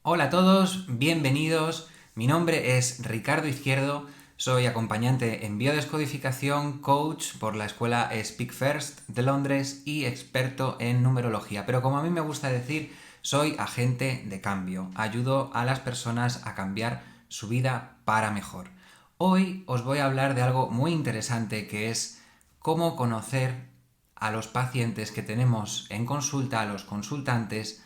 Hola a todos, bienvenidos. Mi nombre es Ricardo Izquierdo, soy acompañante en biodescodificación, coach por la escuela Speak First de Londres y experto en numerología. Pero como a mí me gusta decir, soy agente de cambio. Ayudo a las personas a cambiar su vida para mejor. Hoy os voy a hablar de algo muy interesante que es cómo conocer a los pacientes que tenemos en consulta, a los consultantes,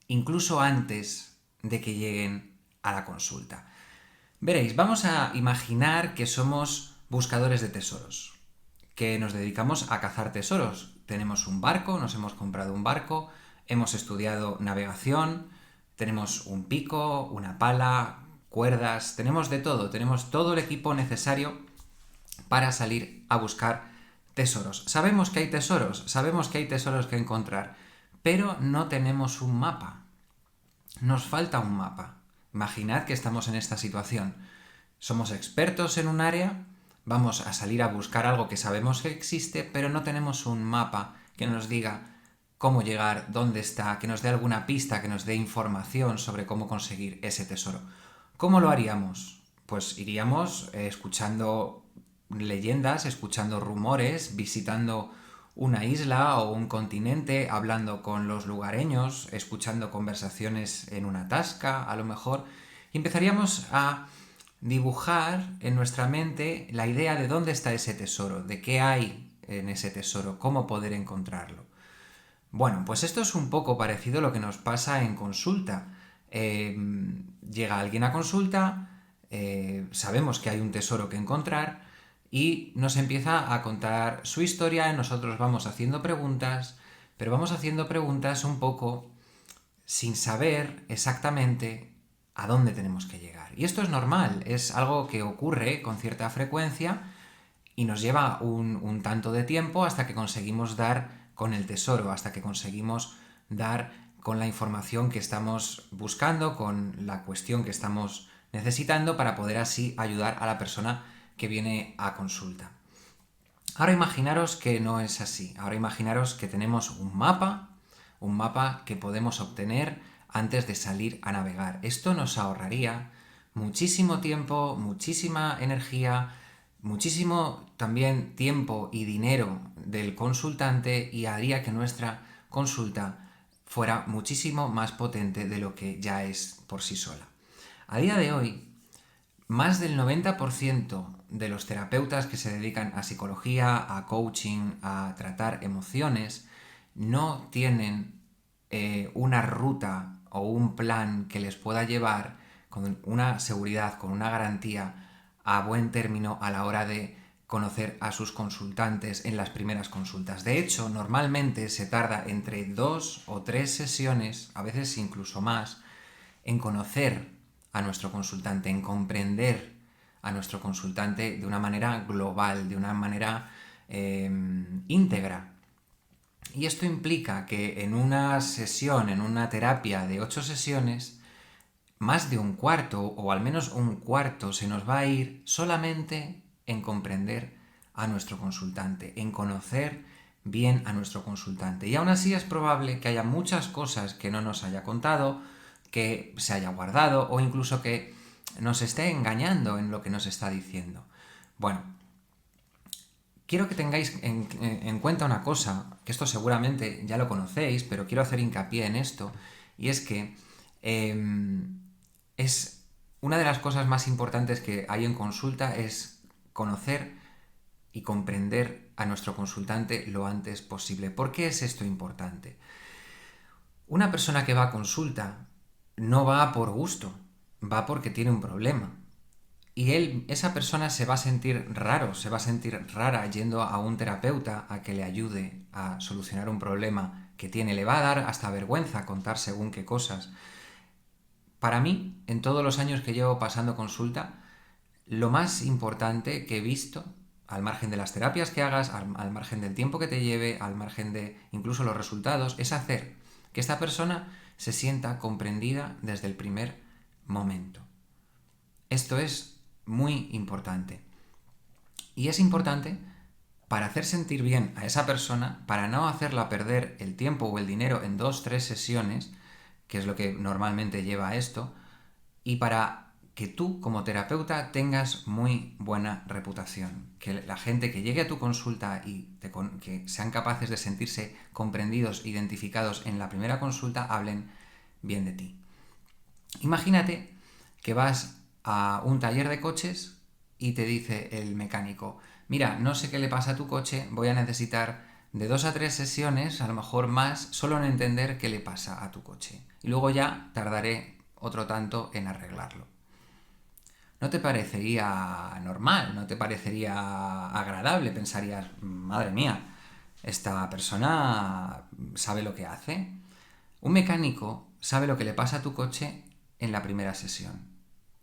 incluso antes de que lleguen a la consulta. Veréis, vamos a imaginar que somos buscadores de tesoros, que nos dedicamos a cazar tesoros. Tenemos un barco, nos hemos comprado un barco, hemos estudiado navegación, tenemos un pico, una pala, cuerdas, tenemos de todo, tenemos todo el equipo necesario para salir a buscar tesoros. Sabemos que hay tesoros que encontrar, pero no tenemos un mapa. Nos falta un mapa. Imaginad que estamos en esta situación. Somos expertos en un área, vamos a salir a buscar algo que sabemos que existe, pero no tenemos un mapa que nos diga cómo llegar, dónde está, que nos dé alguna pista, que nos dé información sobre cómo conseguir ese tesoro. ¿Cómo lo haríamos? Pues iríamos escuchando leyendas, escuchando rumores, visitando una isla o un continente, hablando con los lugareños, escuchando conversaciones en una tasca, a lo mejor, y empezaríamos a dibujar en nuestra mente la idea de dónde está ese tesoro, de qué hay en ese tesoro, cómo poder encontrarlo. Bueno, pues esto es un poco parecido a lo que nos pasa en consulta. Eh, Llega alguien a consulta, sabemos que hay un tesoro que encontrar y nos empieza a contar su historia, nosotros vamos haciendo preguntas, pero vamos haciendo preguntas un poco sin saber exactamente a dónde tenemos que llegar. Y esto es normal, es algo que ocurre con cierta frecuencia y nos lleva un tanto de tiempo hasta que conseguimos dar con el tesoro, hasta que conseguimos dar con la información que estamos buscando, con la cuestión que estamos necesitando para poder así ayudar a la persona que viene a consulta. Ahora imaginaros que no es así. Ahora imaginaros que tenemos un mapa que podemos obtener antes de salir a navegar. Esto nos ahorraría muchísimo tiempo, muchísima energía, muchísimo también tiempo y dinero del consultante y haría que nuestra consulta fuera muchísimo más potente de lo que ya es por sí sola. A día de hoy, más del 90% de los terapeutas que se dedican a psicología, a coaching, a tratar emociones, no tienen una ruta o un plan que les pueda llevar con una seguridad, con una garantía a buen término a la hora de conocer a sus consultantes en las primeras consultas. De hecho, normalmente se tarda entre 2 o 3 sesiones, a veces incluso más, en conocer a nuestro consultante, en comprender a nuestro consultante de una manera global, de una manera íntegra. Y esto implica que en una sesión, en una terapia de 8 sesiones, más de un cuarto, o al menos un cuarto, se nos va a ir solamente en comprender a nuestro consultante, en conocer bien a nuestro consultante. Y aún así es probable que haya muchas cosas que no nos haya contado, que se haya guardado o incluso que nos esté engañando en lo que nos está diciendo. Bueno, quiero que tengáis en cuenta una cosa, que esto seguramente ya lo conocéis, pero quiero hacer hincapié en esto, y es que es una de las cosas más importantes que hay en consulta es conocer y comprender a nuestro consultante lo antes posible. ¿Por qué es esto importante? Una persona que va a consulta no va por gusto, va porque tiene un problema. Y esa persona se va a sentir raro, se va a sentir rara yendo a un terapeuta a que le ayude a solucionar un problema que tiene. Le va a dar hasta vergüenza contar según qué cosas. Para mí, en todos los años que llevo pasando consulta, lo más importante que he visto, al margen de las terapias que hagas, al margen del tiempo que te lleve, al margen de incluso los resultados, es hacer que esta persona se sienta comprendida desde el primer momento. Esto es muy importante. Y es importante para hacer sentir bien a esa persona, para no hacerla perder el tiempo o el dinero en 2, 3 sesiones, que es lo que normalmente lleva a esto, y para que tú como terapeuta tengas muy buena reputación, que la gente que llegue a tu consulta y que sean capaces de sentirse comprendidos, identificados en la primera consulta, hablen bien de ti. Imagínate que vas a un taller de coches y te dice el mecánico: mira, no sé qué le pasa a tu coche, voy a necesitar de 2 a 3 sesiones, a lo mejor más, solo en entender qué le pasa a tu coche. Y luego ya tardaré otro tanto en arreglarlo. ¿No te parecería normal? ¿No te parecería agradable? Pensarías: madre mía, esta persona sabe lo que hace. Un mecánico sabe lo que le pasa a tu coche en la primera sesión.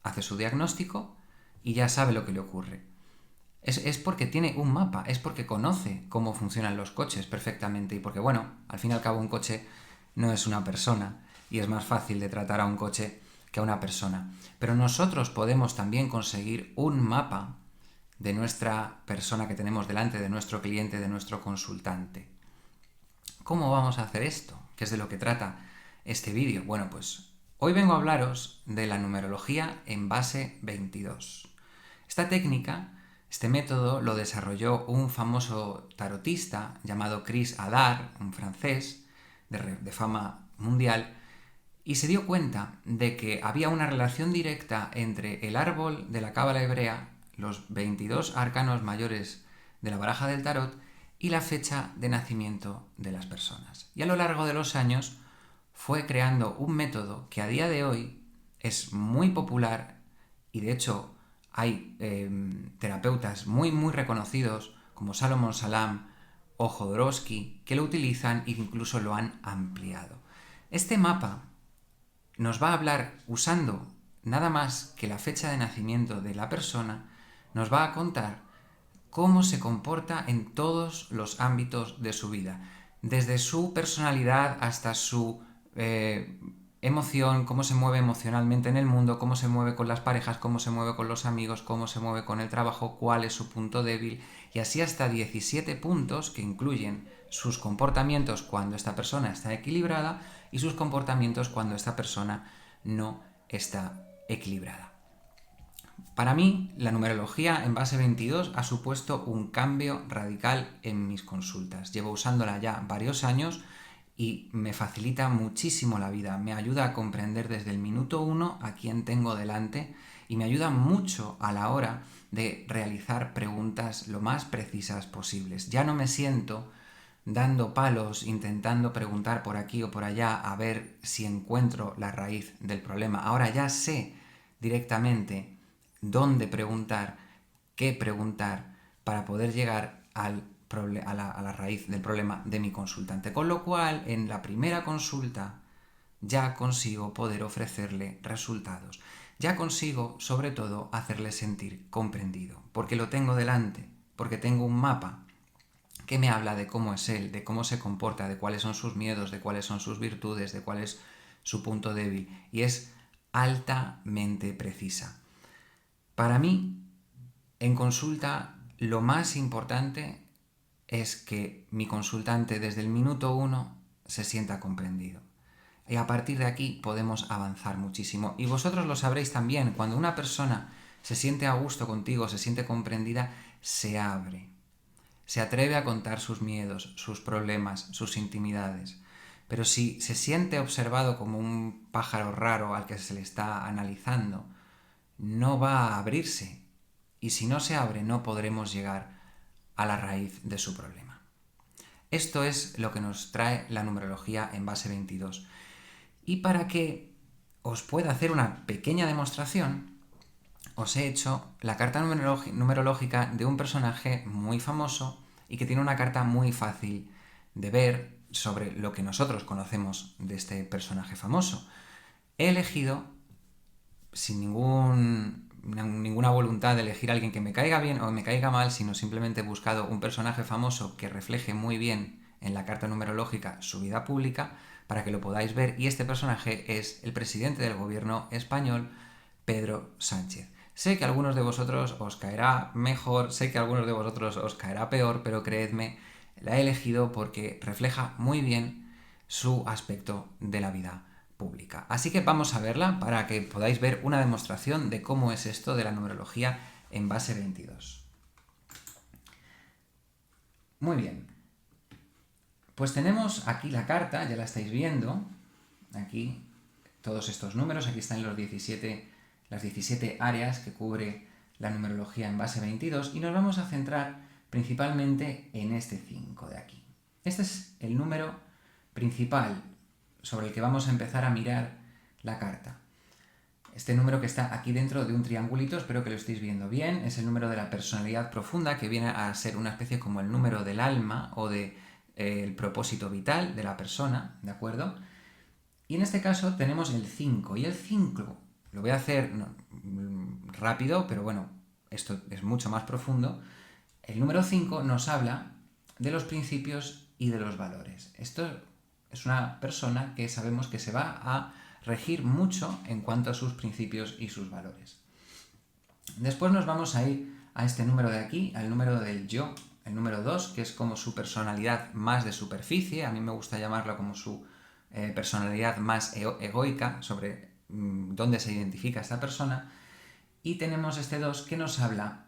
Hace su diagnóstico y ya sabe lo que le ocurre. Es porque tiene un mapa, es porque conoce cómo funcionan los coches perfectamente y porque, bueno, al fin y al cabo un coche no es una persona y es más fácil de tratar a un coche que a una persona. Pero nosotros podemos también conseguir un mapa de nuestra persona que tenemos delante, de nuestro cliente, de nuestro consultante. ¿Cómo vamos a hacer esto? ¿Qué es de lo que trata este vídeo? Bueno, pues hoy vengo a hablaros de la numerología en base 22. Esta técnica, este método, lo desarrolló un famoso tarotista llamado Chris Adar, un francés de fama mundial, y se dio cuenta de que había una relación directa entre el árbol de la cábala hebrea, los 22 arcanos mayores de la baraja del tarot, y la fecha de nacimiento de las personas. Y a lo largo de los años fue creando un método que a día de hoy es muy popular y de hecho hay terapeutas muy reconocidos como Salomón Salam o Jodorowsky que lo utilizan e incluso lo han ampliado. Este mapa nos va a hablar, usando nada más que la fecha de nacimiento de la persona, nos va a contar cómo se comporta en todos los ámbitos de su vida, desde su personalidad hasta su emoción, cómo se mueve emocionalmente en el mundo, cómo se mueve con las parejas, cómo se mueve con los amigos, cómo se mueve con el trabajo, cuál es su punto débil, y así hasta 17 puntos que incluyen sus comportamientos cuando esta persona está equilibrada y sus comportamientos cuando esta persona no está equilibrada. Para mí, la numerología en base 22 ha supuesto un cambio radical en mis consultas. Llevo usándola ya varios años y me facilita muchísimo la vida. Me ayuda a comprender desde el minuto 1 a quién tengo delante y me ayuda mucho a la hora de realizar preguntas lo más precisas posibles. Ya no me siento dando palos, intentando preguntar por aquí o por allá a ver si encuentro la raíz del problema. Ahora ya sé directamente dónde preguntar, qué preguntar para poder llegar a la raíz del problema de mi consultante. Con lo cual, en la primera consulta ya consigo poder ofrecerle resultados. Ya consigo, sobre todo, hacerle sentir comprendido, porque lo tengo delante, porque tengo un mapa que me habla de cómo es él, de cómo se comporta, de cuáles son sus miedos, de cuáles son sus virtudes, de cuál es su punto débil. Y es altamente precisa. Para mí, en consulta, lo más importante es que mi consultante desde el minuto 1 se sienta comprendido. Y a partir de aquí podemos avanzar muchísimo. Y vosotros lo sabréis también, cuando una persona se siente a gusto contigo, se siente comprendida, se abre. Se atreve a contar sus miedos, sus problemas, sus intimidades. Pero si se siente observado como un pájaro raro al que se le está analizando, no va a abrirse. Y si no se abre, no podremos llegar a la raíz de su problema. Esto es lo que nos trae la numerología en base 22. Y para que os pueda hacer una pequeña demostración, os he hecho la carta numerológica de un personaje muy famoso y que tiene una carta muy fácil de ver sobre lo que nosotros conocemos de este personaje famoso. He elegido, sin ninguna voluntad de elegir a alguien que me caiga bien o me caiga mal, sino simplemente he buscado un personaje famoso que refleje muy bien en la carta numerológica su vida pública para que lo podáis ver, y este personaje es el presidente del gobierno español, Pedro Sánchez. Sé que a algunos de vosotros os caerá mejor, sé que a algunos de vosotros os caerá peor, pero creedme, la he elegido porque refleja muy bien su aspecto de la vida pública. Así que vamos a verla para que podáis ver una demostración de cómo es esto de la numerología en base 22. Muy bien. Pues tenemos aquí la carta, ya la estáis viendo. Aquí todos estos números, aquí están las 17 áreas que cubre la numerología en base 22 y nos vamos a centrar principalmente en este 5 de aquí. Este es el número principal sobre el que vamos a empezar a mirar la carta. Este número que está aquí dentro de un triangulito, espero que lo estéis viendo bien, es el número de la personalidad profunda, que viene a ser una especie como el número del alma o de el propósito vital de la persona, ¿de acuerdo? Y en este caso tenemos el 5, y el 5, lo voy a hacer rápido, pero bueno, esto es mucho más profundo. El número 5 nos habla de los principios y de los valores. Esto es una persona que sabemos que se va a regir mucho en cuanto a sus principios y sus valores. Después nos vamos a ir a este número de aquí, al número del yo, el número 2, que es como su personalidad más de superficie, a mí me gusta llamarlo como su personalidad más egoica, sobre dónde se identifica esta persona, y tenemos este 2 que nos habla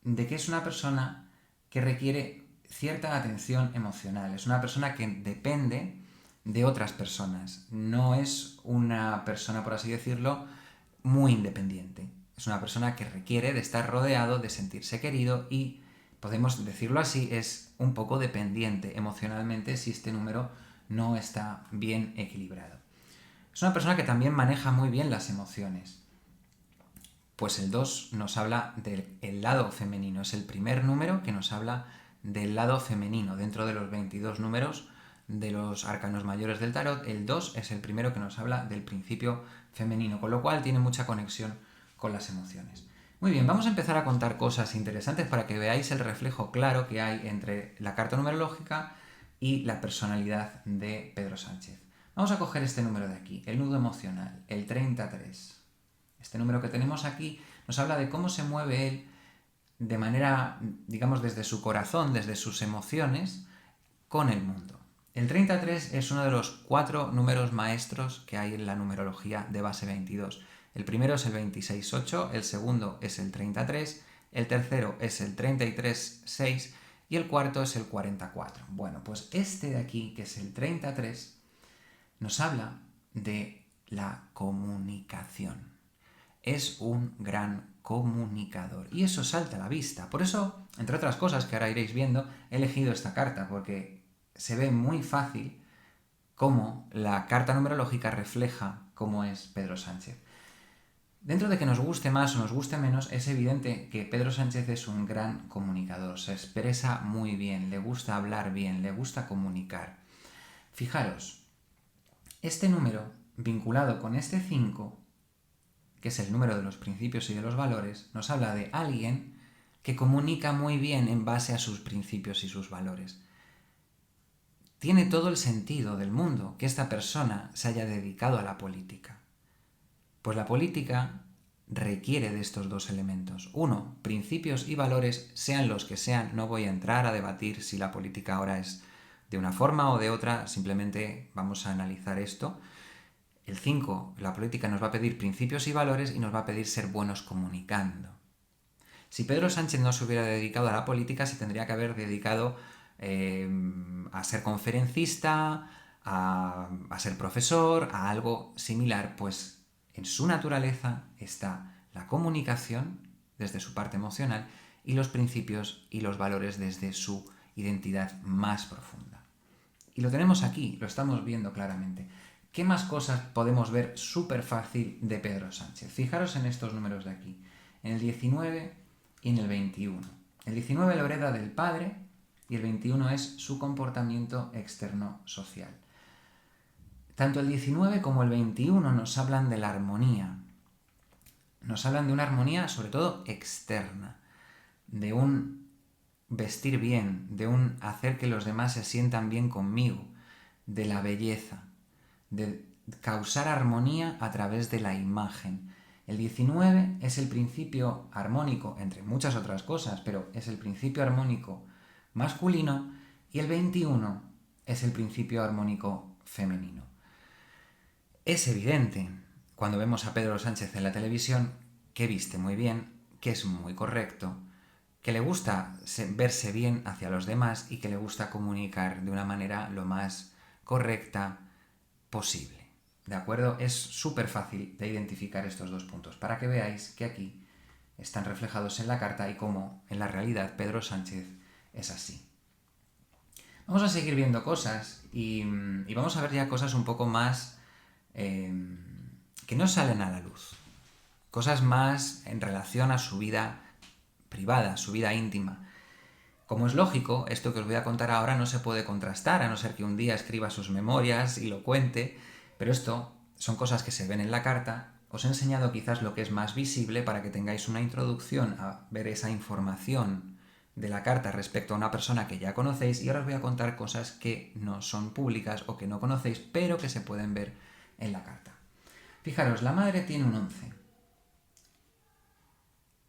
de que es una persona que requiere cierta atención emocional, es una persona que depende de otras personas, no es una persona, por así decirlo, muy independiente, es una persona que requiere de estar rodeado, de sentirse querido y, podemos decirlo así, es un poco dependiente emocionalmente si este número no está bien equilibrado. Es una persona que también maneja muy bien las emociones. Pues el 2 nos habla del lado femenino, es el primer número que nos habla del lado femenino. Dentro de los 22 números de los arcanos mayores del tarot, el 2 es el primero que nos habla del principio femenino, con lo cual tiene mucha conexión con las emociones. Muy bien, vamos a empezar a contar cosas interesantes para que veáis el reflejo claro que hay entre la carta numerológica y la personalidad de Pedro Sánchez. Vamos a coger este número de aquí, el nudo emocional, el 33. Este número que tenemos aquí nos habla de cómo se mueve él de manera, digamos, desde su corazón, desde sus emociones, con el mundo. El 33 es uno de los 4 números maestros que hay en la numerología de base 22. El primero es el 26-8, el segundo es el 33, el tercero es el 33-6 y el cuarto es el 44. Bueno, pues este de aquí, que es el 33, nos habla de la comunicación. Es un gran comunicador y eso salta a la vista. Por eso, entre otras cosas que ahora iréis viendo, he elegido esta carta porque se ve muy fácil cómo la carta numerológica refleja cómo es Pedro Sánchez. Dentro de que nos guste más o nos guste menos, es evidente que Pedro Sánchez es un gran comunicador, se expresa muy bien, le gusta hablar bien, le gusta comunicar. Fijaros, este número vinculado con este 5, que es el número de los principios y de los valores, nos habla de alguien que comunica muy bien en base a sus principios y sus valores. Tiene todo el sentido del mundo que esta persona se haya dedicado a la política. Pues la política requiere de estos dos elementos. Uno, principios y valores, sean los que sean. No voy a entrar a debatir si la política ahora es de una forma o de otra, simplemente vamos a analizar esto. El 5, la política nos va a pedir principios y valores y nos va a pedir ser buenos comunicando. Si Pedro Sánchez no se hubiera dedicado a la política, se tendría que haber dedicado a ser conferencista, a ser profesor, a algo similar, pues en su naturaleza está la comunicación desde su parte emocional y los principios y los valores desde su identidad más profunda. Y lo tenemos aquí, lo estamos viendo claramente. ¿Qué más cosas podemos ver súper fácil de Pedro Sánchez? Fijaros en estos números de aquí, en el 19 y en el 21. El 19 lo hereda del padre y el 21 es su comportamiento externo social. Tanto el 19 como el 21 nos hablan de la armonía. Nos hablan de una armonía sobre todo externa, de un vestir bien, de un hacer que los demás se sientan bien conmigo, de la belleza, de causar armonía a través de la imagen. El 19 es el principio armónico, entre muchas otras cosas, pero es el principio armónico masculino y el 21 es el principio armónico femenino. Es evidente, cuando vemos a Pedro Sánchez en la televisión, que viste muy bien, que es muy correcto, que le gusta verse bien hacia los demás y que le gusta comunicar de una manera lo más correcta posible. ¿De acuerdo? Es súper fácil de identificar estos dos puntos, para que veáis que aquí están reflejados en la carta y cómo en la realidad Pedro Sánchez es así. Vamos a seguir viendo cosas y vamos a ver ya cosas un poco más que no salen a la luz. Cosas más en relación a su vida privada, su vida íntima. Como es lógico, esto que os voy a contar ahora no se puede contrastar, a no ser que un día escriba sus memorias y lo cuente, pero esto son cosas que se ven en la carta. Os he enseñado quizás lo que es más visible para que tengáis una introducción a ver esa información de la carta respecto a una persona que ya conocéis, y ahora os voy a contar cosas que no son públicas o que no conocéis, pero que se pueden ver en la carta. Fijaros, la madre tiene un 11.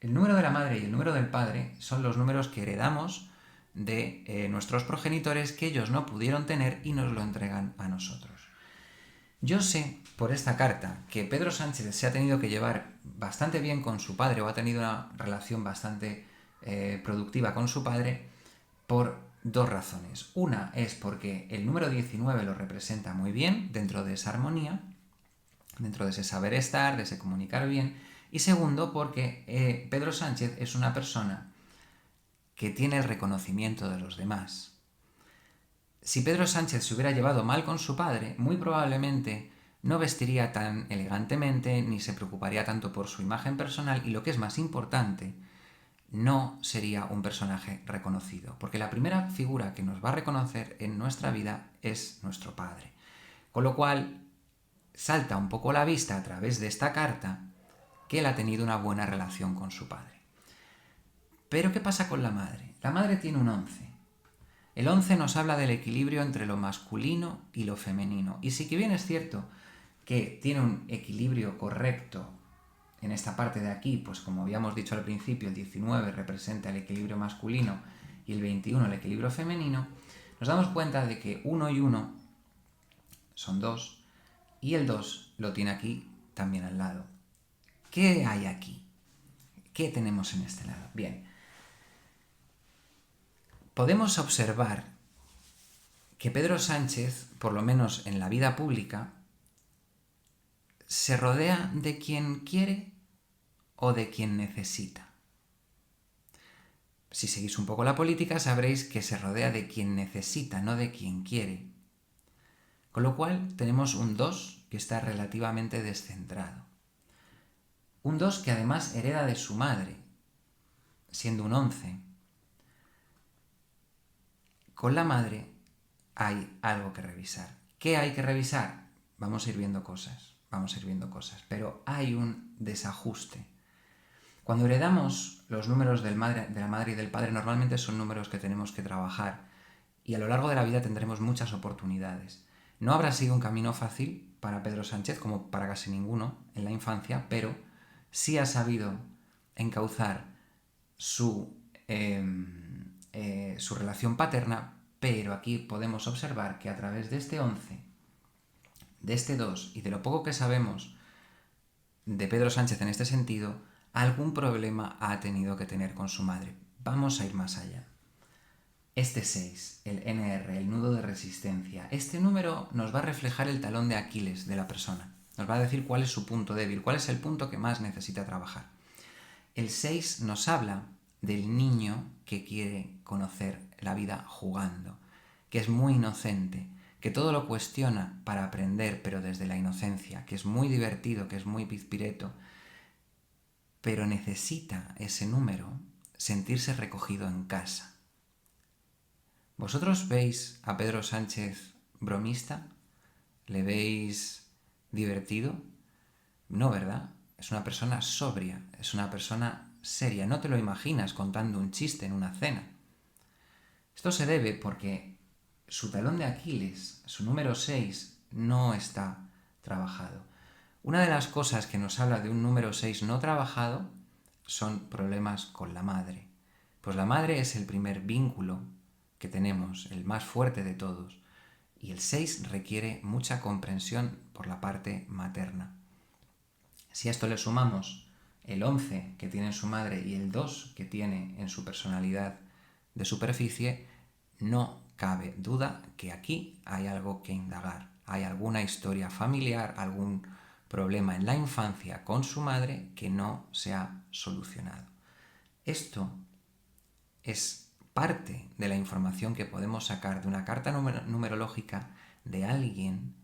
El número de la madre y el número del padre son los números que heredamos de nuestros progenitores, que ellos no pudieron tener y nos lo entregan a nosotros. Yo sé por esta carta que Pedro Sánchez se ha tenido que llevar bastante bien con su padre, o ha tenido una relación bastante productiva con su padre, por dos razones. Una es porque el número 19 lo representa muy bien dentro de esa armonía, dentro de ese saber estar, de ese comunicar bien. Y segundo, porque Pedro Sánchez es una persona que tiene el reconocimiento de los demás. Si Pedro Sánchez se hubiera llevado mal con su padre, muy probablemente no vestiría tan elegantemente ni se preocuparía tanto por su imagen personal, y lo que es más importante, no sería un personaje reconocido, porque la primera figura que nos va a reconocer en nuestra vida es nuestro padre. Con lo cual, salta un poco a la vista a través de esta carta que él ha tenido una buena relación con su padre. Pero ¿qué pasa con la madre? La madre tiene un 11. El 11 nos habla del equilibrio entre lo masculino y lo femenino. Y sí que bien es cierto que tiene un equilibrio correcto en esta parte de aquí, pues como habíamos dicho al principio, el 19 representa el equilibrio masculino y el 21 el equilibrio femenino, nos damos cuenta de que 1 y 1 son 2 y el 2 lo tiene aquí también al lado. ¿Qué hay aquí? ¿Qué tenemos en este lado? Bien, podemos observar que Pedro Sánchez, por lo menos en la vida pública, se rodea de quien quiere o de quien necesita. Si seguís un poco la política, sabréis que se rodea de quien necesita, no de quien quiere. Con lo cual tenemos un 2 que está relativamente descentrado. Un 2 que además hereda de su madre, siendo un 11. Con la madre hay algo que revisar. ¿Qué hay que revisar? Vamos a ir viendo cosas, pero hay un desajuste. Cuando heredamos los números de la madre y del padre, normalmente son números que tenemos que trabajar, y a lo largo de la vida tendremos muchas oportunidades. No habrá sido un camino fácil para Pedro Sánchez, como para casi ninguno en la infancia, pero sí ha sabido encauzar su relación paterna. Pero aquí podemos observar que a través de este 11, de este 2 y de lo poco que sabemos de Pedro Sánchez en este sentido, algún problema ha tenido que tener con su madre. Vamos a ir más allá. Este 6, el NR, el nudo de resistencia, este número nos va a reflejar el talón de Aquiles de la persona. Nos va a decir cuál es su punto débil, cuál es el punto que más necesita trabajar. El 6 nos habla del niño que quiere conocer la vida jugando, que es muy inocente, que todo lo cuestiona para aprender, pero desde la inocencia, que es muy divertido, que es muy pizpireto, pero necesita ese número sentirse recogido en casa. ¿Vosotros veis a Pedro Sánchez bromista? ¿Le veis divertido? No, ¿verdad? Es una persona sobria, es una persona seria. No te lo imaginas contando un chiste en una cena. Esto se debe porque su talón de Aquiles, su número 6, no está trabajado. Una de las cosas que nos habla de un número 6 no trabajado son problemas con la madre. Pues la madre es el primer vínculo que tenemos, el más fuerte de todos. Y el 6 requiere mucha comprensión por la parte materna. Si a esto le sumamos el 11 que tiene en su madre y el 2 que tiene en su personalidad de superficie, no cabe duda que aquí hay algo que indagar. Hay alguna historia familiar, algún problema en la infancia con su madre que no se ha solucionado. Esto es parte de la información que podemos sacar de una carta numerológica de alguien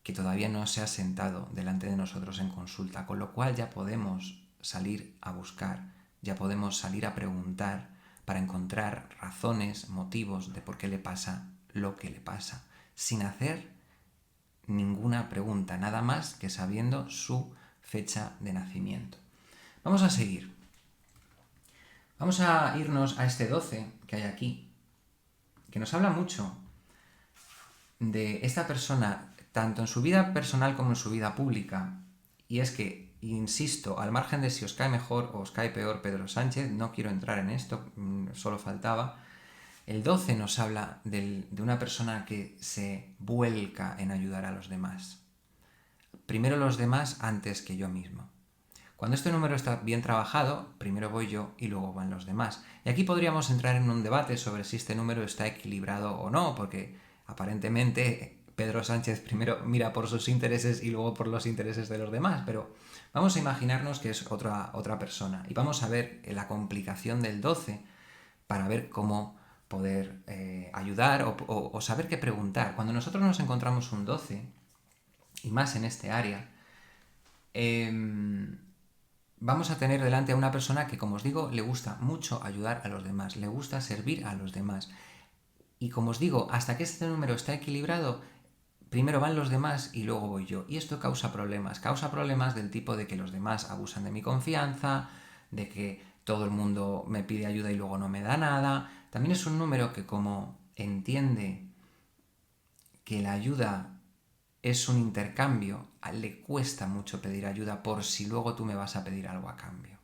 que todavía no se ha sentado delante de nosotros en consulta, con lo cual ya podemos salir a buscar, ya podemos salir a preguntar para encontrar razones, motivos de por qué le pasa lo que le pasa, sin hacer ninguna pregunta, nada más que sabiendo su fecha de nacimiento. Vamos a seguir. Vamos a irnos a este 12 que hay aquí, que nos habla mucho de esta persona, tanto en su vida personal como en su vida pública, y es que, insisto, al margen de si os cae mejor o os cae peor Pedro Sánchez, no quiero entrar en esto, solo faltaba, el 12 nos habla de una persona que se vuelca en ayudar a los demás. Primero los demás antes que yo mismo. Cuando este número está bien trabajado, primero voy yo y luego van los demás. Y aquí podríamos entrar en un debate sobre si este número está equilibrado o no, porque aparentemente Pedro Sánchez primero mira por sus intereses y luego por los intereses de los demás, pero vamos a imaginarnos que es otra persona y vamos a ver la complicación del 12 para ver cómo poder ayudar o saber qué preguntar. Cuando nosotros nos encontramos un 12, y más en este área, vamos a tener delante a una persona que, como os digo, le gusta mucho ayudar a los demás, le gusta servir a los demás. Y como os digo, hasta que este número está equilibrado, primero van los demás y luego voy yo. Y esto causa problemas del tipo de que los demás abusan de mi confianza, de que todo el mundo me pide ayuda y luego no me da nada. También es un número que, como entiende que la ayuda es un intercambio, a él le cuesta mucho pedir ayuda por si luego tú me vas a pedir algo a cambio.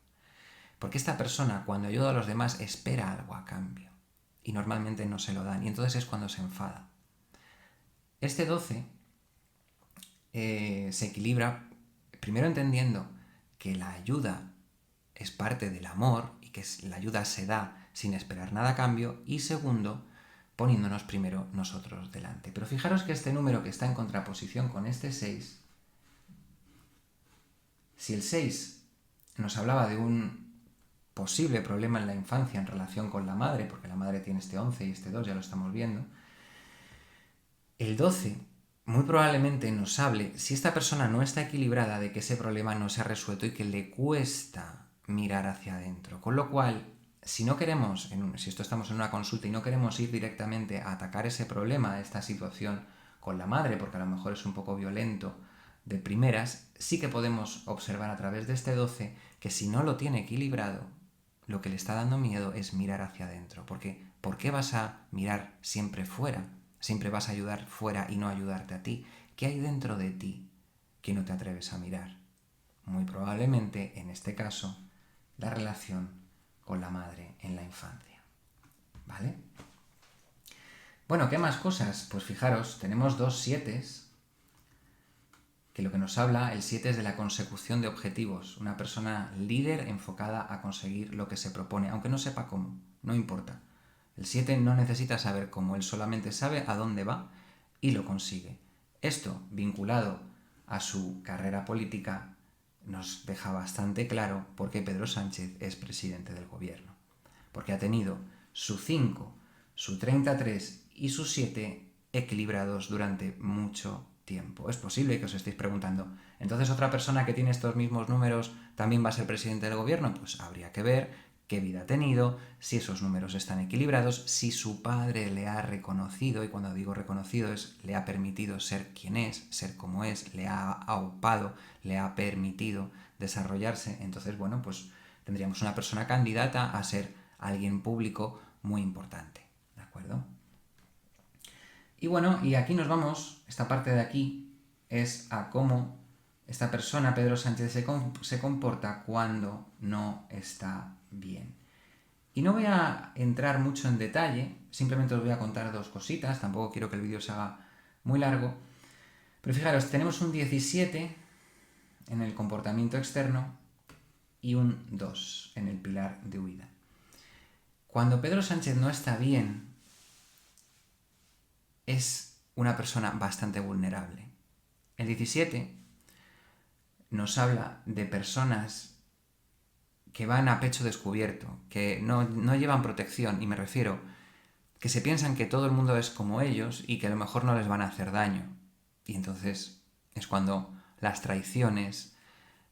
Porque esta persona, cuando ayuda a los demás, espera algo a cambio. Y normalmente no se lo dan. Y entonces es cuando se enfada. Este 12 se equilibra, primero entendiendo que la ayuda es parte del amor y que la ayuda se da sin esperar nada a cambio. Y segundo, poniéndonos primero nosotros delante. Pero fijaros que este número que está en contraposición con este 6, si el 6 nos hablaba de un posible problema en la infancia en relación con la madre, porque la madre tiene este 11 y este 2, ya lo estamos viendo, el 12 muy probablemente nos hable, si esta persona no está equilibrada, de que ese problema no se ha resuelto y que le cuesta mirar hacia adentro. Con lo cual, si no queremos, si esto estamos en una consulta y no queremos ir directamente a atacar ese problema, esta situación con la madre, porque a lo mejor es un poco violento de primeras, sí que podemos observar a través de este 12 que si no lo tiene equilibrado, lo que le está dando miedo es mirar hacia adentro. Porque ¿por qué vas a mirar siempre fuera? Siempre vas a ayudar fuera y no ayudarte a ti. ¿Qué hay dentro de ti que no te atreves a mirar? Muy probablemente, en este caso, la relación con la madre en la infancia. ¿Vale? Bueno, ¿qué más cosas? Pues fijaros, tenemos 2 7, que lo que nos habla, el 7 es de la consecución de objetivos. Una persona líder enfocada a conseguir lo que se propone, aunque no sepa cómo, no importa. El 7 no necesita saber cómo, él solamente sabe a dónde va y lo consigue. Esto, vinculado a su carrera política, nos deja bastante claro por qué Pedro Sánchez es presidente del gobierno. Porque ha tenido su 5, su 33 y su 7 equilibrados durante mucho tiempo. Es posible que os estéis preguntando, ¿entonces otra persona que tiene estos mismos números también va a ser presidente del gobierno? Pues habría que ver qué vida ha tenido, si esos números están equilibrados, si su padre le ha reconocido, y cuando digo reconocido es le ha permitido ser quien es, ser como es, le ha aupado, le ha permitido desarrollarse. Entonces, bueno, pues tendríamos una persona candidata a ser alguien público muy importante, ¿de acuerdo? Y bueno, y aquí nos vamos, esta parte de aquí es a cómo esta persona, Pedro Sánchez, se comporta cuando no está bien. Y no voy a entrar mucho en detalle, simplemente os voy a contar 2 cositas, tampoco quiero que el vídeo se haga muy largo, Pero fijaros, tenemos un 17 en el comportamiento externo y un 2 en el pilar de huida. Cuando Pedro Sánchez no está bien, es una persona bastante vulnerable. El 17 nos habla de personas que van a pecho descubierto, que no llevan protección, y me refiero que se piensan que todo el mundo es como ellos y que a lo mejor no les van a hacer daño. Y entonces es cuando las traiciones,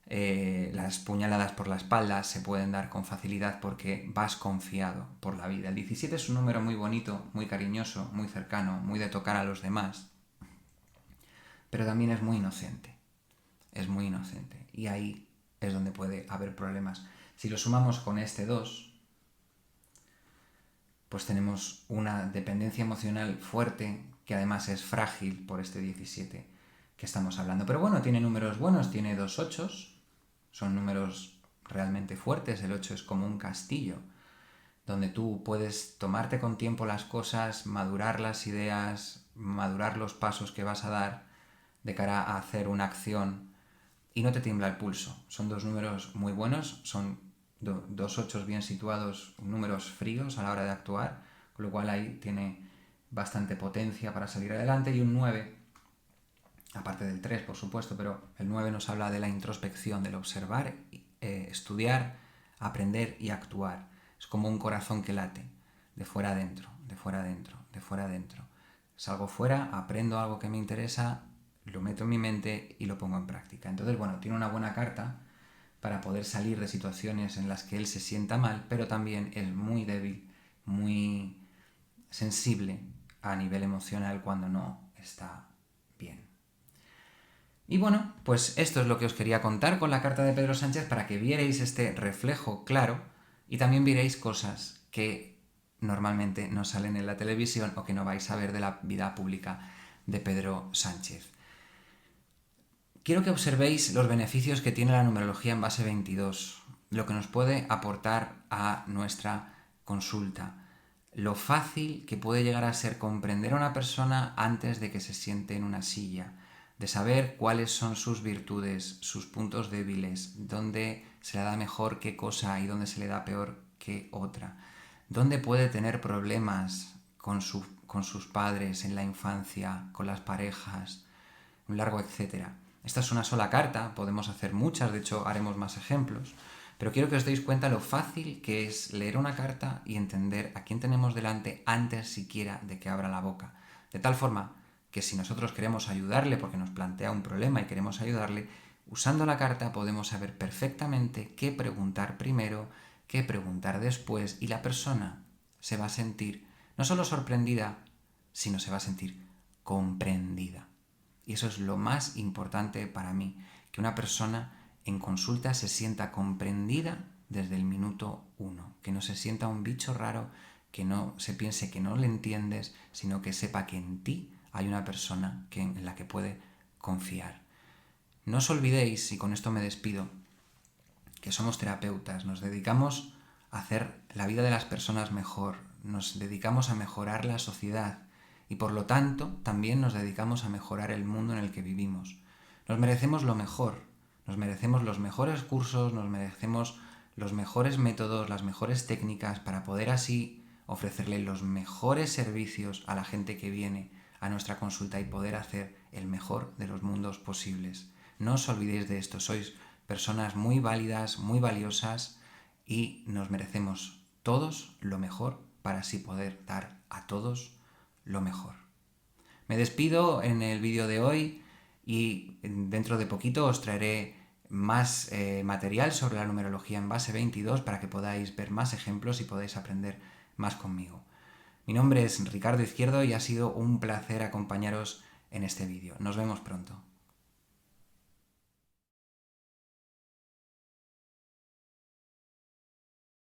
las puñaladas por la espalda se pueden dar con facilidad porque vas confiado por la vida. El 17 es un número muy bonito, muy cariñoso, muy cercano, muy de tocar a los demás, pero también es muy inocente. Es muy inocente. Y ahí es donde puede haber problemas. Si lo sumamos con este 2, pues tenemos una dependencia emocional fuerte que además es frágil por este 17 que estamos hablando. Pero bueno, tiene números buenos, tiene 2 ochos, son números realmente fuertes. El 8 es como un castillo, donde tú puedes tomarte con tiempo las cosas, madurar las ideas, madurar los pasos que vas a dar de cara a hacer una acción y no te tiembla el pulso. Son dos números muy buenos, son dos ochos bien situados, números fríos a la hora de actuar, con lo cual ahí tiene bastante potencia para salir adelante. Y un 9, aparte del 3 por supuesto, pero el 9 nos habla de la introspección, del observar, estudiar, aprender y actuar. Es como un corazón que late, de fuera adentro, de fuera adentro, de fuera adentro. Salgo fuera, aprendo algo que me interesa, lo meto en mi mente y lo pongo en práctica. Entonces, bueno, tiene una buena carta para poder salir de situaciones en las que él se sienta mal, pero también es muy débil, muy sensible a nivel emocional cuando no está bien. Y bueno, pues esto es lo que os quería contar con la carta de Pedro Sánchez para que vierais este reflejo claro y también vierais cosas que normalmente no salen en la televisión o que no vais a ver de la vida pública de Pedro Sánchez. Quiero que observéis los beneficios que tiene la numerología en base 22, lo que nos puede aportar a nuestra consulta, lo fácil que puede llegar a ser comprender a una persona antes de que se siente en una silla, de saber cuáles son sus virtudes, sus puntos débiles, dónde se le da mejor qué cosa y dónde se le da peor qué otra, dónde puede tener problemas con sus padres en la infancia, con las parejas, un largo etcétera. Esta es una sola carta, podemos hacer muchas, de hecho haremos más ejemplos, pero quiero que os deis cuenta lo fácil que es leer una carta y entender a quién tenemos delante antes siquiera de que abra la boca. De tal forma que si nosotros queremos ayudarle porque nos plantea un problema y queremos ayudarle, usando la carta podemos saber perfectamente qué preguntar primero, qué preguntar después, y la persona se va a sentir no solo sorprendida, sino se va a sentir comprendida. Y eso es lo más importante para mí, que una persona en consulta se sienta comprendida desde el minuto 1, que no se sienta un bicho raro, que no se piense que no le entiendes, sino que sepa que en ti hay una persona en la que puede confiar. No os olvidéis, y con esto me despido, que somos terapeutas, nos dedicamos a hacer la vida de las personas mejor, nos dedicamos a mejorar la sociedad, y por lo tanto también nos dedicamos a mejorar el mundo en el que vivimos. Nos merecemos lo mejor, nos merecemos los mejores cursos, nos merecemos los mejores métodos, las mejores técnicas para poder así ofrecerle los mejores servicios a la gente que viene a nuestra consulta y poder hacer el mejor de los mundos posibles. No os olvidéis de esto, sois personas muy válidas, muy valiosas y nos merecemos todos lo mejor para así poder dar a todos lo mejor. Me despido en el vídeo de hoy y dentro de poquito os traeré más material sobre la numerología en base 22 para que podáis ver más ejemplos y podáis aprender más conmigo. Mi nombre es Ricardo Izquierdo y ha sido un placer acompañaros en este vídeo. Nos vemos pronto.